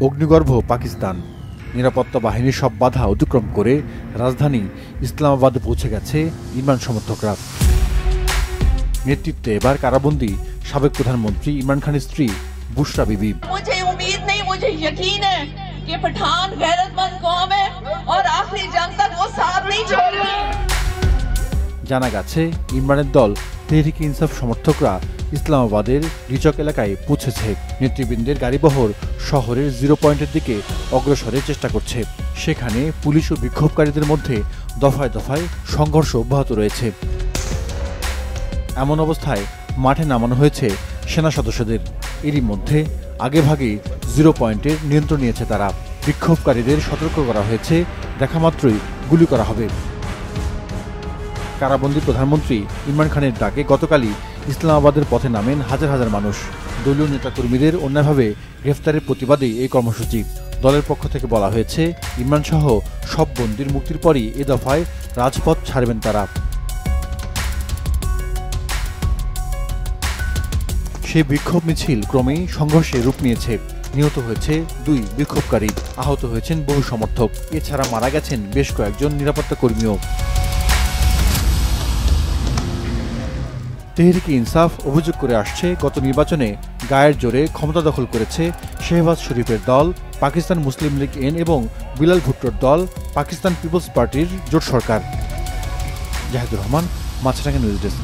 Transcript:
অগ্নিগর্ভ পাকিস্তান। নিরাপত্তা বাহিনীর সব বাধা অতিক্রম করে রাজধানী ইসলামাবাদে পৌঁছে গেছে ইমরান সমর্থকরা। নেতৃত্বে এবার কারাবন্দী সাবেক প্রধানমন্ত্রী ইমরান খানের স্ত্রী বুশরা বিবি। জানা গেছে ইমরানের দল তেহরিক ইনসাফ সমর্থকরা ইসলামাবাদের রিচক এলাকায় পৌঁছেছে। নেতৃবৃন্দের গাড়িবহর শহরের 0 পয়েন্টের দিকে অগ্রসরের চেষ্টা করছে। সেখানে পুলিশ ও বিক্ষোভকারীদের মধ্যে দফায় দফায় সংঘর্ষ অব্যাহত রয়েছে। এমন অবস্থায় মাঠে নামানো হয়েছে সেনা সদস্যদের। এরই মধ্যে আগেভাগে 0 পয়েন্টের নিয়ন্ত্রণ নিয়েছে তারা। বিক্ষোভকারীদের সতর্ক করা হয়েছে, দেখামাত্রই গুলি করা হবে। কারাবন্দী প্রধানমন্ত্রী ইমরান খানের ডাকে গতকালই ইসলামাবাদের পথে নামেন হাজার হাজার মানুষ। দলীয় নেতাকর্মীদের অন্যায়ভাবে গ্রেফতারের প্রতিবাদে এই কর্মসূচি। দলের পক্ষ থেকে বলা হয়েছে, ইমরান সহ সব বন্দীর মুক্তির পরই এ দফায় রাজপথ ছাড়বেন তারা। সেই বিক্ষোভ মিছিল ক্রমেই সংঘর্ষে রূপ নিয়েছে। নিহত হয়েছে 2 বিক্ষোভকারী, আহত হয়েছেন বহু সমর্থক। এছাড়া মারা গেছেন বেশ কয়েকজন নিরাপত্তা কর্মীও। তেহরিক ইনসাফ অভিযোগ করে আসছে, গত নির্বাচনে গায়ের জোরে ক্ষমতা দখল করেছে শেহবাজ শরীফের দল, পাকিস্তান মুসলিম লীগ এন এবং বিলাল ভুট্টোর দল পাকিস্তান পিপলস পার্টির জোট সরকার। জাহিদুর রহমান, মাছরাঙা নিউজ ডেস্ক।